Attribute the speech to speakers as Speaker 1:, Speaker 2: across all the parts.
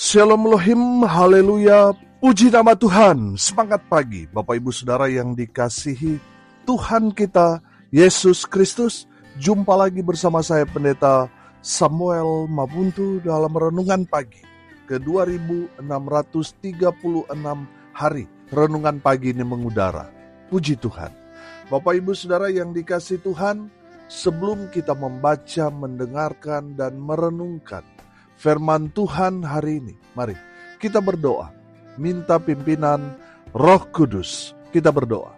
Speaker 1: Shalom Elohim, haleluya, puji nama Tuhan. Semangat pagi Bapak Ibu Saudara yang dikasihi Tuhan kita Yesus Kristus. Jumpa lagi bersama saya Pendeta Samuel Mabuntu dalam renungan pagi ke 2636 hari. Renungan pagi ini mengudara. Puji Tuhan. Bapak Ibu Saudara yang dikasihi Tuhan, sebelum kita membaca, mendengarkan dan merenungkan firman Tuhan hari ini, mari kita berdoa, minta pimpinan Roh Kudus. Kita berdoa.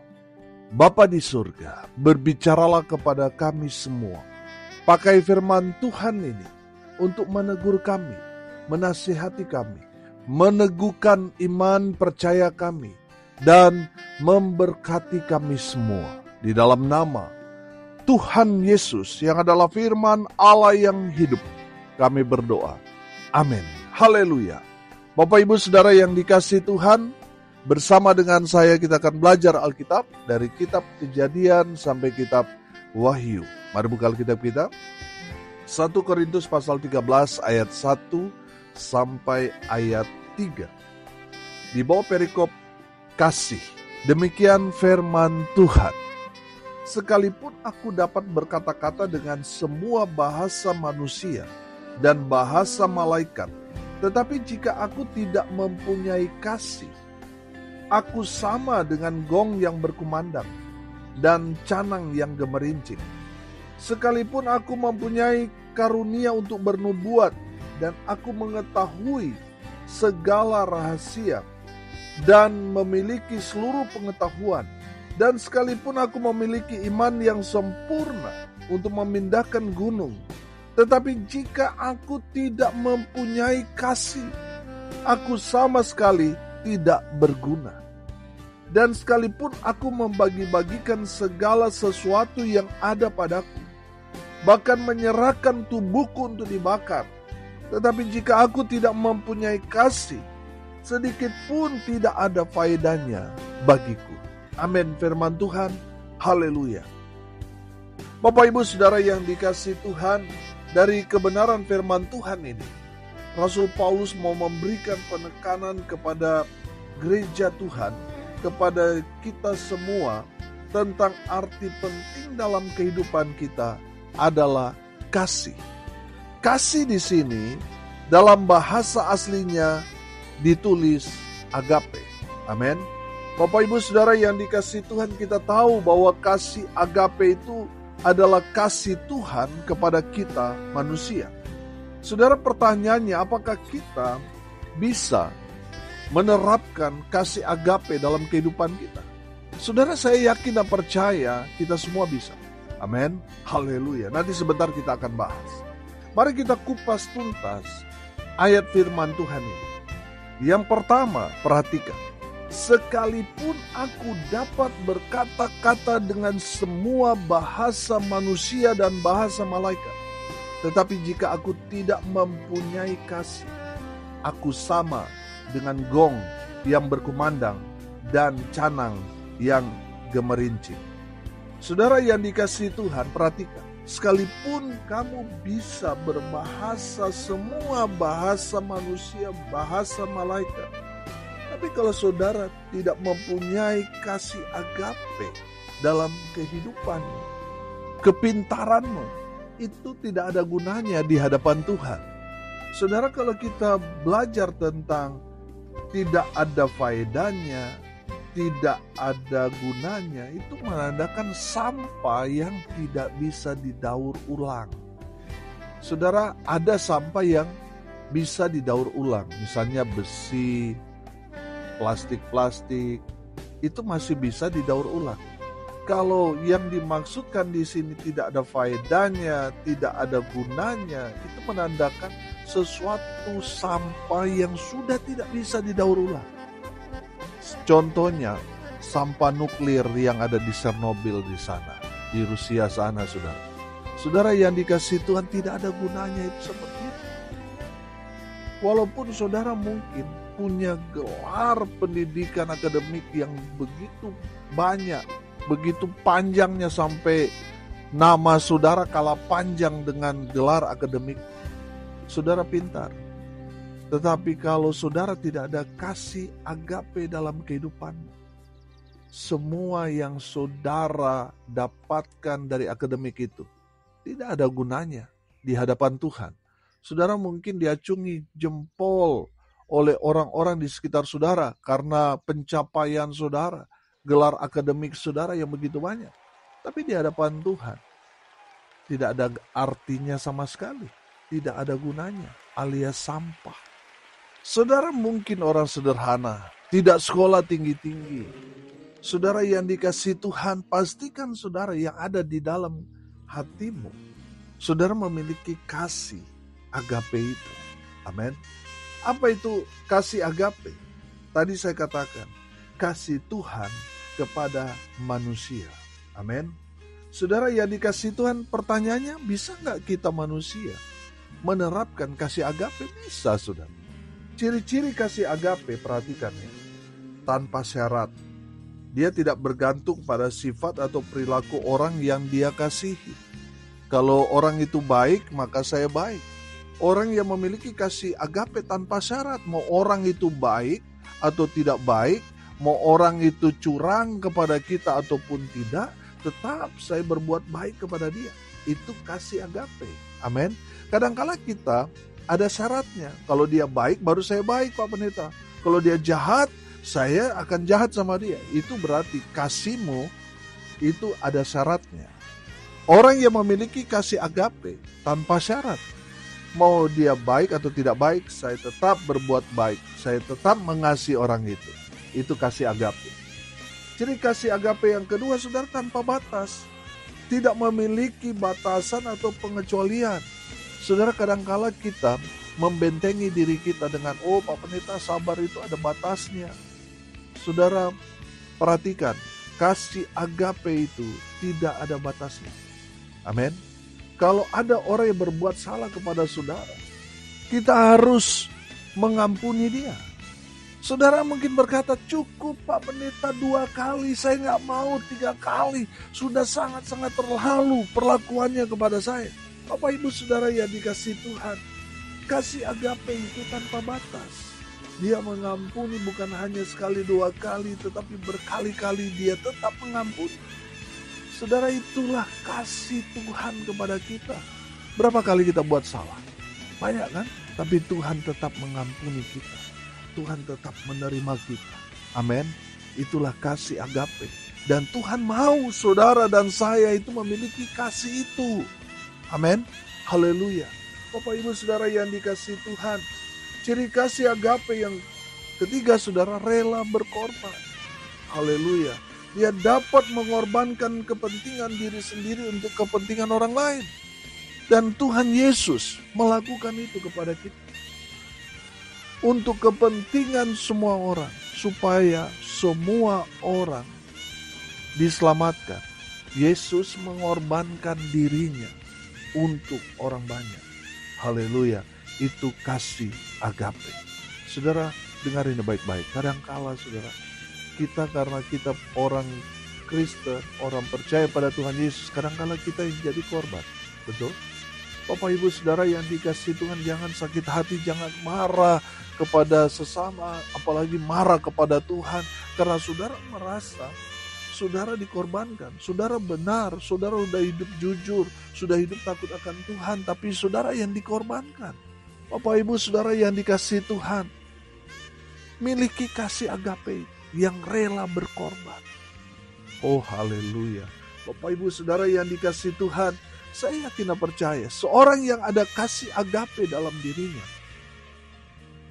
Speaker 1: Bapa di surga, berbicaralah kepada kami semua. Pakai firman Tuhan ini untuk menegur kami, menasihati kami, meneguhkan iman percaya kami, dan memberkati kami semua. Di dalam nama Tuhan Yesus yang adalah firman Allah yang hidup, kami berdoa. Amin. Haleluya. Bapak Ibu Saudara yang dikasihi Tuhan, bersama dengan saya kita akan belajar Alkitab dari kitab Kejadian sampai kitab Wahyu. Mari buka Alkitab kita. 1 Korintus pasal 13 ayat 1 sampai ayat 3. Di bawah perikop kasih. Demikian firman Tuhan. Sekalipun aku dapat berkata-kata dengan semua bahasa manusia dan bahasa malaikat, tetapi jika aku tidak mempunyai kasih, aku sama dengan gong yang berkumandang dan canang yang gemerincing. Sekalipun aku mempunyai karunia untuk bernubuat dan aku mengetahui segala rahasia dan memiliki seluruh pengetahuan, dan sekalipun aku memiliki iman yang sempurna untuk memindahkan gunung, tetapi jika aku tidak mempunyai kasih, aku sama sekali tidak berguna. Dan sekalipun aku membagi-bagikan segala sesuatu yang ada padaku, bahkan menyerahkan tubuhku untuk dibakar, tetapi jika aku tidak mempunyai kasih, sedikit pun tidak ada faedahnya bagiku. Amin. Firman Tuhan. Haleluya. Bapak Ibu Saudara yang dikasihi Tuhan, dari kebenaran firman Tuhan ini, Rasul Paulus mau memberikan penekanan kepada gereja Tuhan, kepada kita semua, tentang arti penting dalam kehidupan kita adalah kasih. Kasih di sini dalam bahasa aslinya ditulis agape. Amin. Bapak Ibu Saudara yang dikasihi Tuhan, kita tahu bahwa kasih agape itu adalah kasih Tuhan kepada kita manusia. Saudara, pertanyaannya, apakah kita bisa menerapkan kasih agape dalam kehidupan kita? Saudara, saya yakin dan percaya kita semua bisa. Amin. Haleluya. Nanti sebentar kita akan bahas. Mari kita kupas tuntas ayat firman Tuhan ini. Yang pertama, perhatikan. Sekalipun aku dapat berkata-kata dengan semua bahasa manusia dan bahasa malaikat, tetapi jika aku tidak mempunyai kasih, aku sama dengan gong yang berkumandang dan canang yang gemerincing. Saudara yang dikasihi Tuhan, perhatikan. Sekalipun kamu bisa berbahasa semua bahasa manusia, bahasa malaikat, tapi kalau saudara tidak mempunyai kasih agape dalam kehidupanmu, kepintaranmu, itu tidak ada gunanya di hadapan Tuhan. Saudara, kalau kita belajar tentang tidak ada faedahnya, tidak ada gunanya, itu menandakan sampah yang tidak bisa didaur ulang. Saudara, ada sampah yang bisa didaur ulang, misalnya besi, plastik-plastik, itu masih bisa didaur ulang. Kalau yang dimaksudkan di sini tidak ada faedahnya, tidak ada gunanya, itu menandakan sesuatu sampah yang sudah tidak bisa didaur ulang. Contohnya, sampah nuklir yang ada di Chernobyl di sana, di Rusia sana, saudara. Saudara yang dikasihi Tuhan, tidak ada gunanya itu seperti itu. Walaupun saudara mungkin punya gelar pendidikan akademik yang begitu banyak, begitu panjangnya sampai nama saudara kalah panjang dengan gelar akademik. Saudara pintar, Tetapi kalau saudara tidak ada kasih agape dalam kehidupanmu, semua yang saudara dapatkan dari akademik itu tidak ada gunanya di hadapan Tuhan. Saudara mungkin diacungi jempol oleh orang-orang di sekitar saudara karena pencapaian saudara, gelar akademik saudara yang begitu banyak. Tapi di hadapan Tuhan tidak ada artinya sama sekali, tidak ada gunanya, alias sampah. Saudara mungkin orang sederhana, tidak sekolah tinggi-tinggi. Saudara yang dikasihi Tuhan, pastikan saudara yang ada di dalam hatimu, saudara memiliki kasih agape itu. Amin. Apa itu kasih agape? Tadi saya katakan, kasih Tuhan kepada manusia. Amin. Saudara yang dikasihi Tuhan, pertanyaannya, bisa nggak kita manusia menerapkan kasih agape? Bisa, saudara. Ciri-ciri kasih agape, perhatikan ya, tanpa syarat. Dia tidak bergantung pada sifat atau perilaku orang yang dia kasihi. Kalau orang itu baik, maka saya baik. Orang yang memiliki kasih agape tanpa syarat, mau orang itu baik atau tidak baik, mau orang itu curang kepada kita ataupun tidak, tetap saya berbuat baik kepada dia. Itu kasih agape. Amin. Kadang-kala kita ada syaratnya. Kalau dia baik, baru saya baik, Pak Pendeta. Kalau dia jahat, saya akan jahat sama dia. Itu berarti kasihmu itu ada syaratnya. Orang yang memiliki kasih agape tanpa syarat, mau dia baik atau tidak baik, saya tetap berbuat baik. Saya tetap mengasihi orang itu. Itu kasih agape. Ciri kasih agape yang kedua, saudara, tanpa batas. Tidak memiliki batasan atau pengecualian. Saudara, kadangkala kita membentengi diri kita dengan, oh Pak Pendeta, sabar itu ada batasnya. Saudara, perhatikan, kasih agape itu tidak ada batasnya. Amin. Kalau ada orang yang berbuat salah kepada saudara, kita harus mengampuni dia. Saudara mungkin berkata, cukup Pak Pendeta 2 kali, saya nggak mau 3 kali. Sudah sangat-sangat terlalu perlakuannya kepada saya. Bapak Ibu Saudara yang dikasihi Tuhan, kasih agape itu tanpa batas. Dia mengampuni bukan hanya sekali 2 kali, tetapi berkali-kali dia tetap mengampuni. Saudara, itulah kasih Tuhan kepada kita. Berapa kali kita buat salah? Banyak kan? Tapi Tuhan tetap mengampuni kita. Tuhan tetap menerima kita. Amin. Itulah kasih agape. Dan Tuhan mau saudara dan saya itu memiliki kasih itu. Amin. Haleluya. Bapak Ibu Saudara yang dikasihi Tuhan, ciri kasih agape yang ketiga, saudara, rela berkorban. Haleluya. Dia dapat mengorbankan kepentingan diri sendiri untuk kepentingan orang lain. Dan Tuhan Yesus melakukan itu kepada kita. Untuk kepentingan semua orang. Supaya semua orang diselamatkan. Yesus mengorbankan dirinya untuk orang banyak. Haleluya. Itu kasih agape. Saudara, dengar ini baik-baik. Kadangkala saudara, kita karena kita orang Kristen, orang percaya pada Tuhan Yesus, kadangkala kita yang jadi korban. Betul? Bapak Ibu Saudara yang dikasihi Tuhan, jangan sakit hati, jangan marah kepada sesama, apalagi marah kepada Tuhan. Karena saudara merasa saudara dikorbankan, saudara benar, saudara sudah hidup jujur, sudah hidup takut akan Tuhan, tapi saudara yang dikorbankan. Bapak Ibu Saudara yang dikasihi Tuhan, miliki kasih agape yang rela berkorban. Oh haleluya. Bapak Ibu Saudara yang dikasihi Tuhan, saya yakin dan percaya, seorang yang ada kasih agape dalam dirinya,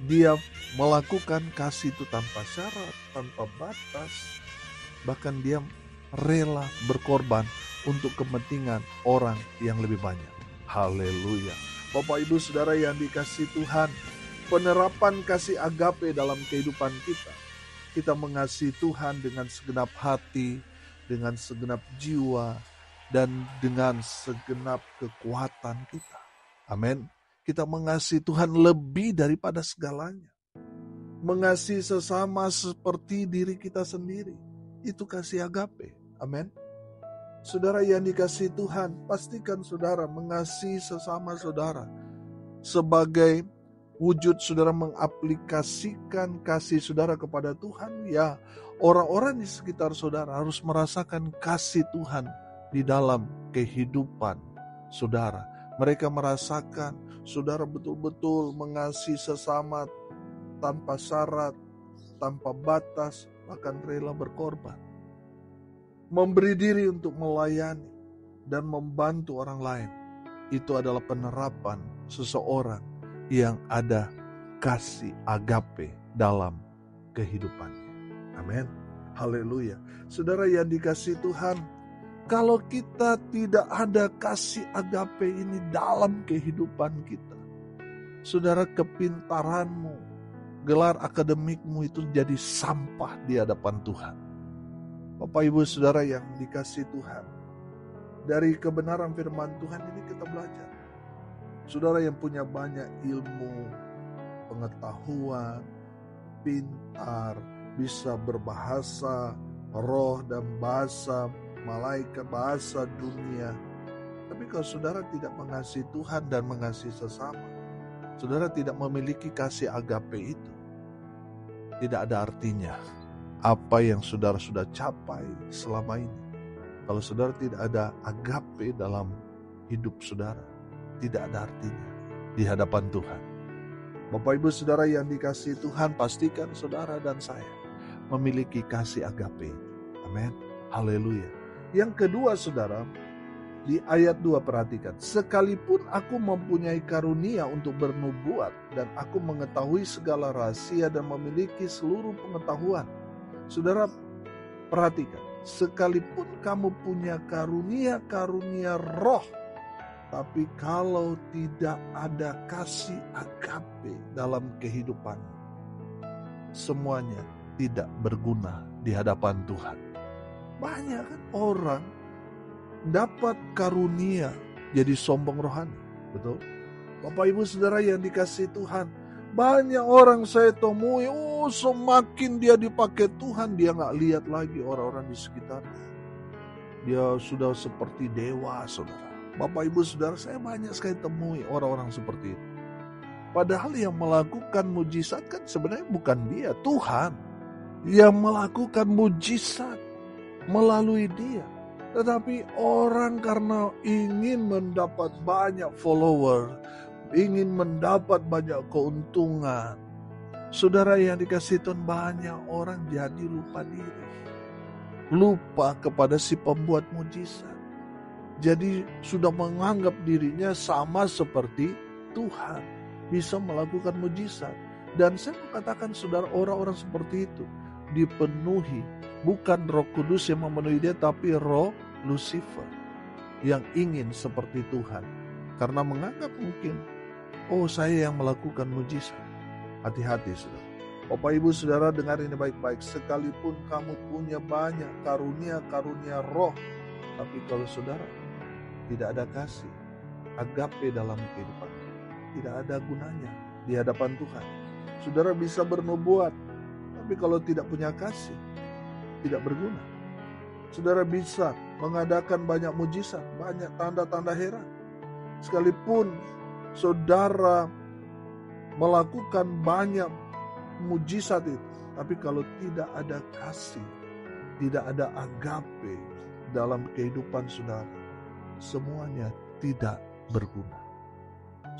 Speaker 1: dia melakukan kasih itu tanpa syarat, tanpa batas. Bahkan dia rela berkorban untuk kepentingan orang yang lebih banyak. Haleluya. Bapak Ibu Saudara yang dikasihi Tuhan, penerapan kasih agape dalam kehidupan kita. Kita mengasihi Tuhan dengan segenap hati, dengan segenap jiwa, dan dengan segenap kekuatan kita. Amin. Kita mengasihi Tuhan lebih daripada segalanya. Mengasihi sesama seperti diri kita sendiri. Itu kasih agape. Amin. Saudara yang dikasihi Tuhan, pastikan saudara mengasihi sesama saudara sebagai wujud saudara mengaplikasikan kasih saudara kepada Tuhan, ya orang-orang di sekitar saudara harus merasakan kasih Tuhan di dalam kehidupan saudara. Mereka merasakan saudara betul-betul mengasihi sesama tanpa syarat, tanpa batas, bahkan rela berkorban. Memberi diri untuk melayani dan membantu orang lain. Itu adalah penerapan seseorang yang ada kasih agape dalam kehidupannya. Amin. Haleluya. Saudara yang dikasihi Tuhan, kalau kita tidak ada kasih agape ini dalam kehidupan kita, saudara, kepintaranmu, gelar akademikmu itu jadi sampah di hadapan Tuhan. Bapak Ibu Saudara yang dikasihi Tuhan, dari kebenaran firman Tuhan ini kita belajar. Saudara yang punya banyak ilmu, pengetahuan, pintar, bisa berbahasa roh dan bahasa malaikat, bahasa dunia. Tapi kalau saudara tidak mengasihi Tuhan dan mengasihi sesama, saudara tidak memiliki kasih agape itu, tidak ada artinya apa yang saudara sudah capai selama ini. Kalau saudara tidak ada agape dalam hidup saudara, tidak ada artinya di hadapan Tuhan. Bapak Ibu Saudara yang dikasihi Tuhan, pastikan saudara dan saya memiliki kasih agape. Amin. Haleluya. Yang kedua saudara, di ayat 2 perhatikan. Sekalipun aku mempunyai karunia untuk bernubuat dan aku mengetahui segala rahasia dan memiliki seluruh pengetahuan. Saudara perhatikan, sekalipun kamu punya karunia roh, tapi kalau tidak ada kasih agape dalam kehidupan, semuanya tidak berguna di hadapan Tuhan. Banyak kan orang dapat karunia jadi sombong rohani. Betul? Bapak Ibu Saudara yang dikasihi Tuhan, banyak orang saya temui, semakin dia dipakai Tuhan, dia gak lihat lagi orang-orang di sekitarnya. Dia sudah seperti dewa, saudara. Bapak Ibu Saudara, saya banyak sekali temui orang-orang seperti itu. Padahal yang melakukan mujizat kan sebenarnya bukan dia, Tuhan. Yang melakukan mujizat melalui dia. Tetapi orang karena ingin mendapat banyak follower, ingin mendapat banyak keuntungan. Saudara yang dikasihi Tuhan, banyak orang jadi lupa diri. Lupa kepada si pembuat mujizat. Jadi sudah menganggap dirinya sama seperti Tuhan, bisa melakukan mujizat. Dan saya mengatakan saudara, orang-orang seperti itu dipenuhi, bukan Roh Kudus yang memenuhi dia, tapi roh Lucifer yang ingin seperti Tuhan. Karena menganggap mungkin, saya yang melakukan mujizat. Hati-hati saudara. Bapak Ibu Saudara, dengar ini baik-baik. Sekalipun kamu punya banyak karunia roh, tapi kalau saudara tidak ada kasih agape dalam kehidupan, tidak ada gunanya di hadapan Tuhan. Saudara bisa bernubuat, tapi kalau tidak punya kasih, tidak berguna. Saudara bisa mengadakan banyak mujizat, banyak tanda-tanda heran. Sekalipun saudara melakukan banyak mujizat itu, tapi kalau tidak ada kasih, tidak ada agape dalam kehidupan saudara, semuanya tidak berguna.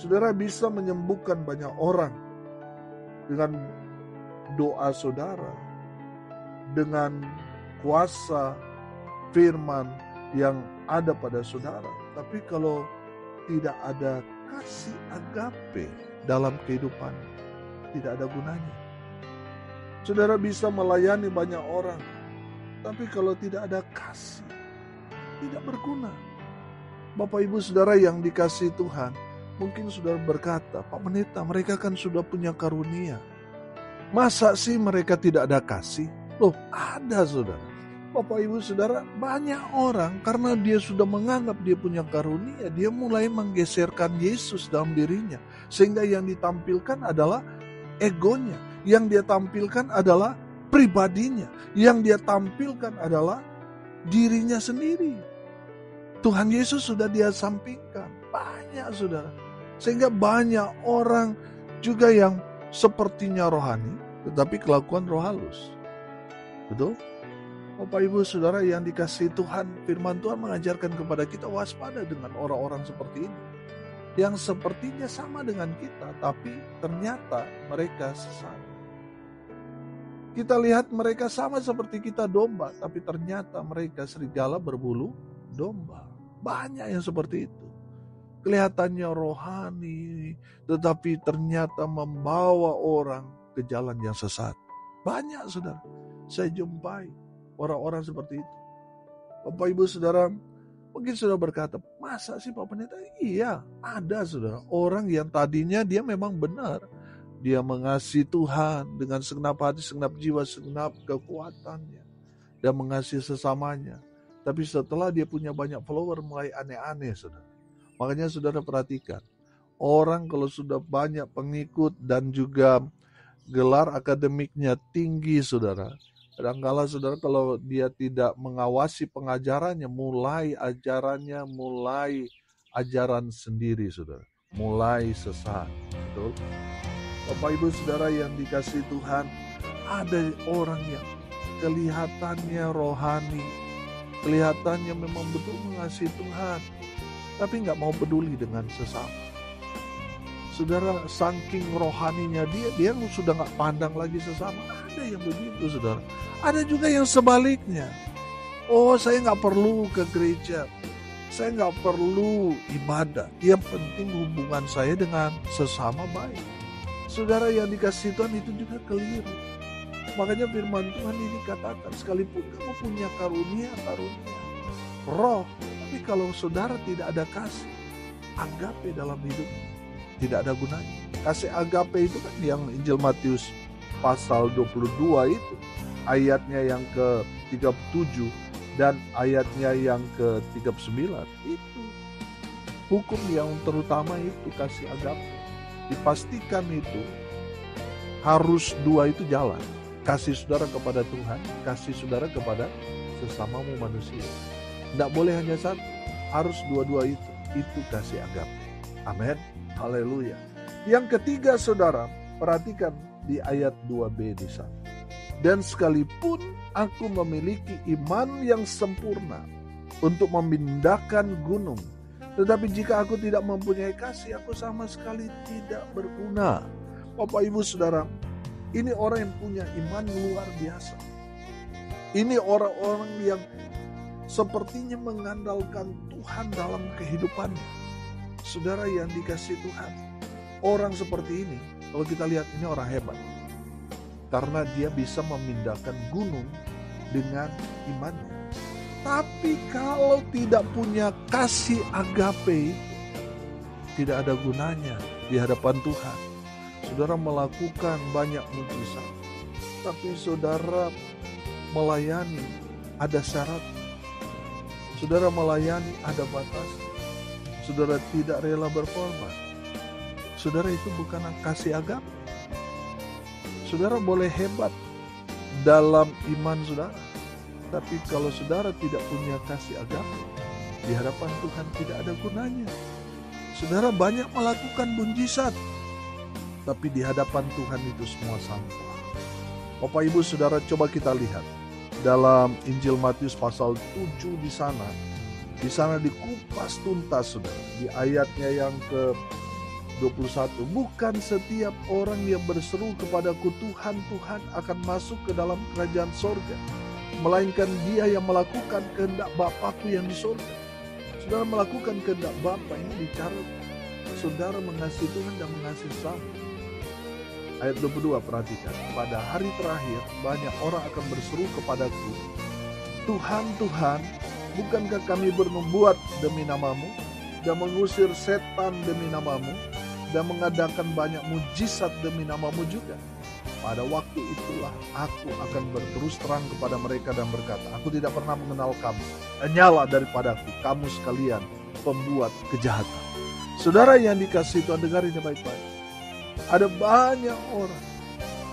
Speaker 1: Saudara bisa menyembuhkan banyak orang dengan doa saudara, dengan kuasa firman yang ada pada saudara. Tapi kalau tidak ada kasih agape dalam kehidupan, tidak ada gunanya. Saudara bisa melayani banyak orang, tapi kalau tidak ada kasih, tidak berguna. Bapak Ibu Saudara yang dikasihi Tuhan, mungkin saudara berkata, Pak Pendeta, mereka kan sudah punya karunia. Masa sih mereka tidak ada kasih? Loh, ada saudara. Bapak Ibu Saudara, banyak orang karena dia sudah menganggap dia punya karunia, dia mulai menggeserkan Yesus dalam dirinya. Sehingga yang ditampilkan adalah egonya, yang dia tampilkan adalah pribadinya, yang dia tampilkan adalah dirinya sendiri. Tuhan Yesus sudah dia sampingkan, banyak saudara. Sehingga banyak orang juga yang sepertinya rohani, tetapi kelakuan roh halus. Betul? Bapak Ibu Saudara yang dikasihi Tuhan, firman Tuhan mengajarkan kepada kita waspada dengan orang-orang seperti ini. Yang sepertinya sama dengan kita, tapi ternyata mereka sesat. Kita lihat mereka sama seperti kita domba, tapi ternyata mereka serigala berbulu domba. Banyak yang seperti itu. Kelihatannya rohani, tetapi ternyata membawa orang ke jalan yang sesat. Banyak saudara, saya jumpai orang-orang seperti itu. Bapak Ibu Saudara, mungkin sudah berkata, masa sih Pak Pendeta? Iya, ada saudara. Orang yang tadinya dia memang benar. Dia mengasihi Tuhan dengan segenap hati, segenap jiwa, segenap kekuatannya. Dan mengasihi sesamanya. Tapi setelah dia punya banyak follower, mulai aneh-aneh saudara. Makanya saudara perhatikan. Orang kalau sudah banyak pengikut dan juga gelar akademiknya tinggi saudara. Kadangkala saudara kalau dia tidak mengawasi pengajarannya, mulai ajaran sendiri saudara. Mulai sesat. Betul? Bapak Ibu Saudara yang dikasihi Tuhan, ada orang yang kelihatannya rohani, kelihatannya memang betul mengasihi Tuhan, tapi nggak mau peduli dengan sesama. Saudara, saking rohaninya dia sudah nggak pandang lagi sesama. Ada yang begitu saudara. Ada juga yang sebaliknya. Oh, saya nggak perlu ke gereja, saya nggak perlu ibadah. Yang penting hubungan saya dengan sesama baik. Saudara yang dikasihi Tuhan, itu juga keliru. Makanya firman Tuhan ini katakan, sekalipun kamu punya karunia roh, tapi kalau saudara tidak ada kasih agape dalam hidup, tidak ada gunanya. Kasih agape itu kan yang Injil Matius pasal 22 itu, ayatnya yang ke-37 dan ayatnya yang ke-39 itu. Hukum yang terutama itu kasih agape. Dipastikan itu harus dua itu jalan. Kasih saudara kepada Tuhan, kasih saudara kepada sesamamu manusia. Tidak boleh hanya satu, harus dua-dua itu. Itu kasih agape. Amin. Haleluya. Yang ketiga saudara, perhatikan di ayat 2b di sana. Dan sekalipun aku memiliki iman yang sempurna untuk memindahkan gunung, tetapi jika aku tidak mempunyai kasih, aku sama sekali tidak berguna. Bapak Ibu Saudara, ini orang yang punya iman luar biasa. Ini orang-orang yang sepertinya mengandalkan Tuhan dalam kehidupannya. Saudara yang dikasihi Tuhan, orang seperti ini, kalau kita lihat ini orang hebat. Karena dia bisa memindahkan gunung dengan imannya. Tapi kalau tidak punya kasih agape, tidak ada gunanya di hadapan Tuhan. Saudara melakukan banyak mujizat, tapi saudara melayani ada syarat. Saudara melayani ada batas. Saudara tidak rela berkorban. Saudara itu bukan kasih agape. Saudara boleh hebat dalam iman saudara, tapi kalau saudara tidak punya kasih agape, di hadapan Tuhan tidak ada gunanya. Saudara banyak melakukan mujizat, tapi di hadapan Tuhan itu semua sampah. Bapak Ibu Saudara, coba kita lihat dalam Injil Matius pasal 7 di sana dikupas tuntas saudara, di ayatnya yang ke-21. Bukan setiap orang yang berseru kepadaku Tuhan, Tuhan akan masuk ke dalam kerajaan sorga, melainkan dia yang melakukan kehendak Bapakku yang di surga. Saudara melakukan kehendak Bapa, ini bicara saudara mengasihi Tuhan dan mengasihi sesama. Ayat 22 perhatikan. Pada hari terakhir banyak orang akan berseru kepadaku, Tuhan, Tuhan, bukankah kami bernubuat demi namamu dan mengusir setan demi namamu dan mengadakan banyak mujizat demi namamu juga? Pada waktu itulah aku akan berterus terang kepada mereka dan berkata, aku tidak pernah mengenal kamu. Hanyalah daripadaku kamu sekalian pembuat kejahatan. Saudara yang dikasihi Tuhan, dengar ini baik-baik. Ada banyak orang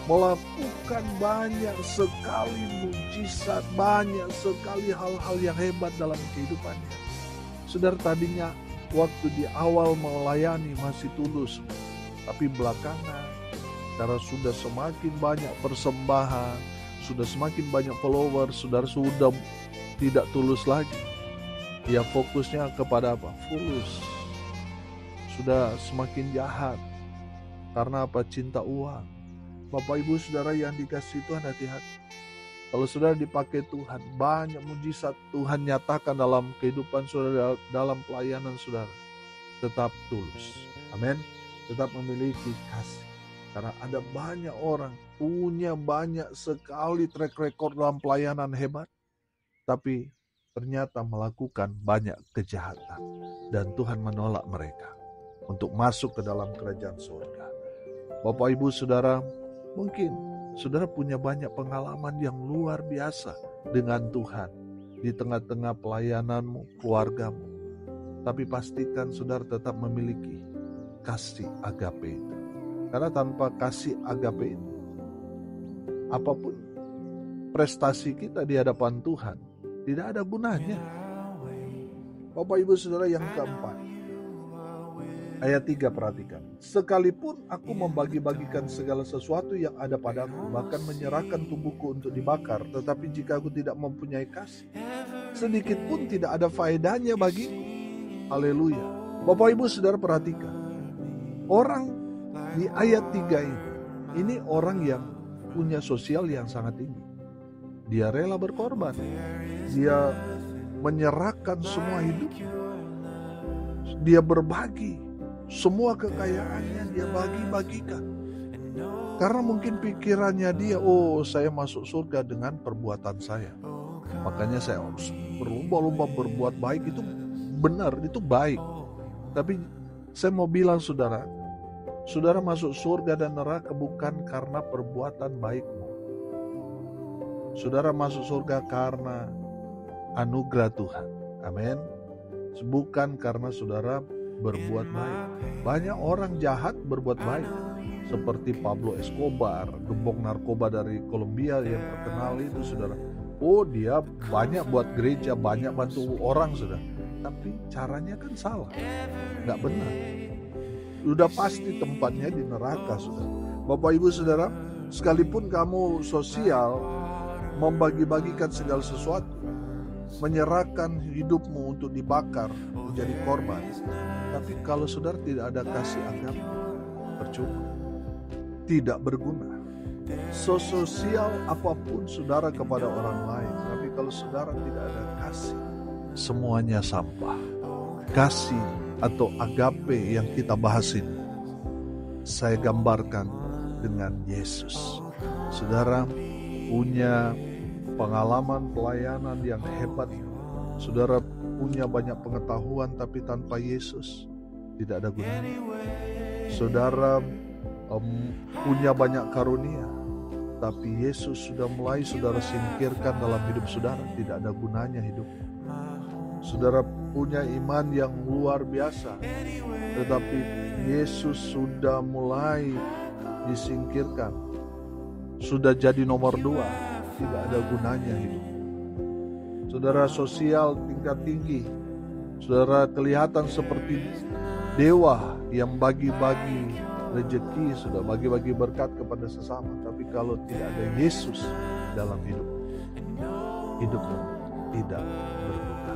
Speaker 1: melakukan banyak sekali mujizat, banyak sekali hal-hal yang hebat dalam kehidupannya. Saudara tadinya waktu di awal melayani masih tulus, Tapi belakangan, karena sudah semakin banyak persembahan, sudah semakin banyak follower, saudara sudah tidak tulus lagi. Ya fokusnya kepada apa? Fulus. Sudah semakin jahat. Karena apa? Cinta uang. Bapak Ibu Saudara yang dikasihi Tuhan, hati-hati. Kalau saudara dipakai Tuhan, banyak mujizat Tuhan nyatakan dalam kehidupan saudara, dalam pelayanan saudara. Tetap tulus. Amin. Tetap memiliki kasih. Karena ada banyak orang punya banyak sekali track record dalam pelayanan hebat. Tapi ternyata melakukan banyak kejahatan. Dan Tuhan menolak mereka untuk masuk ke dalam kerajaan surga. Bapak Ibu Saudara, mungkin saudara punya banyak pengalaman yang luar biasa dengan Tuhan di tengah-tengah pelayananmu, keluargamu. Tapi pastikan saudara tetap memiliki kasih agape itu. Karena tanpa kasih agape itu, apapun prestasi kita di hadapan Tuhan, tidak ada gunanya. Bapak Ibu Saudara, yang keempat, ayat 3 perhatikan. Sekalipun aku membagi-bagikan segala sesuatu yang ada padaku, bahkan menyerahkan tubuhku untuk dibakar, tetapi jika aku tidak mempunyai kasih, sedikit pun tidak ada faedahnya bagiku. Haleluya. Bapak Ibu Saudara perhatikan. Orang di ayat 3 ini orang yang punya sosial yang sangat tinggi. Dia rela berkorban. Dia menyerahkan semua hidupnya. Dia berbagi. Semua kekayaannya dia bagi-bagikan. Karena mungkin pikirannya dia, saya masuk surga dengan perbuatan saya. Makanya saya harus berlomba-lomba berbuat baik. Itu benar, itu baik. Tapi saya mau bilang saudara masuk surga dan neraka bukan karena perbuatan baikmu. Saudara masuk surga karena anugerah Tuhan. Amin. Bukan karena saudara berbuat baik. Banyak orang jahat berbuat baik. Seperti Pablo Escobar, gembong narkoba dari Kolombia yang terkenal itu saudara. Dia banyak buat gereja, banyak bantu orang saudara. Tapi caranya kan salah. Gak benar. Udah pasti tempatnya di neraka saudara. Bapak Ibu Saudara, sekalipun kamu sosial, membagi-bagikan segala sesuatu, menyerahkan hidupmu untuk dibakar, menjadi korban. Tapi kalau saudara tidak ada kasih agape, percuma, tidak berguna. Sosial apapun saudara kepada orang lain, tapi kalau saudara tidak ada kasih, semuanya sampah. Kasih atau agape yang kita bahas ini, saya gambarkan dengan Yesus. Saudara punya pengalaman pelayanan yang hebat. Saudara punya banyak pengetahuan, tapi tanpa Yesus tidak ada gunanya. Saudara punya banyak karunia, tapi Yesus sudah mulai saudara singkirkan dalam hidup saudara, tidak ada gunanya hidup. Saudara punya iman yang luar biasa, tetapi Yesus sudah mulai disingkirkan, sudah jadi nomor 2, tidak ada gunanya hidup. Saudara sosial tingkat tinggi, saudara kelihatan seperti dewa yang bagi-bagi rezeki, sudah bagi-bagi berkat kepada sesama. Tapi kalau tidak ada Yesus dalam hidupmu tidak berguna.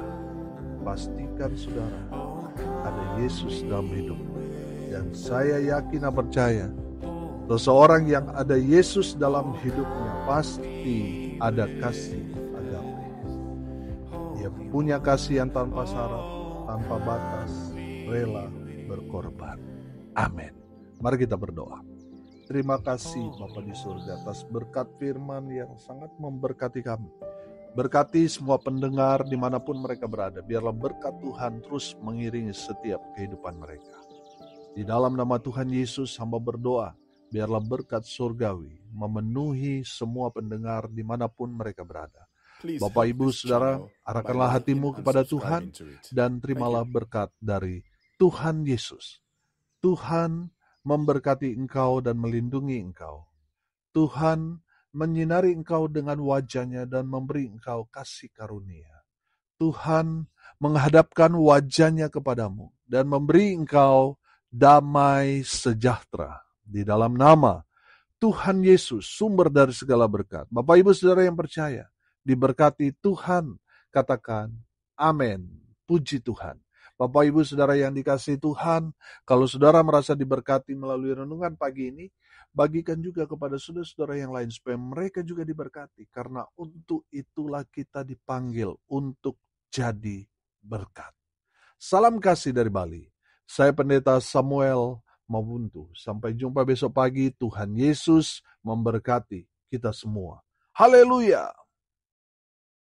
Speaker 1: Pastikan saudara ada Yesus dalam hidupmu. Dan saya yakin dan percaya, seseorang yang ada Yesus dalam hidupnya pasti ada kasih agape. Dia punya kasih yang tanpa syarat, tanpa batas, rela berkorban. Amin. Mari kita berdoa. Terima kasih Bapa di surga atas berkat firman yang sangat memberkati kami. Berkati semua pendengar dimanapun mereka berada. Biarlah berkat Tuhan terus mengiringi setiap kehidupan mereka. Di dalam nama Tuhan Yesus hamba berdoa. Biarlah berkat surgawi memenuhi semua pendengar dimanapun mereka berada. Bapak Ibu Saudara, arahkanlah hatimu kepada Tuhan dan terimalah berkat dari Tuhan Yesus. Tuhan memberkati engkau dan melindungi engkau. Tuhan menyinari engkau dengan wajah-Nya dan memberi engkau kasih karunia. Tuhan menghadapkan wajah-Nya kepadamu dan memberi engkau damai sejahtera di dalam nama Tuhan Yesus, sumber dari segala berkat. Bapak Ibu Saudara yang percaya, diberkati Tuhan, katakan amin. Puji Tuhan. Bapak Ibu Saudara yang dikasihi Tuhan, kalau saudara merasa diberkati melalui renungan pagi ini, bagikan juga kepada saudara-saudara yang lain supaya mereka juga diberkati. Karena untuk itulah kita dipanggil untuk jadi berkat. Salam kasih dari Bali. Saya Pendeta Samuel Mabuntu. Sampai jumpa besok pagi. Tuhan Yesus memberkati kita semua. Haleluya!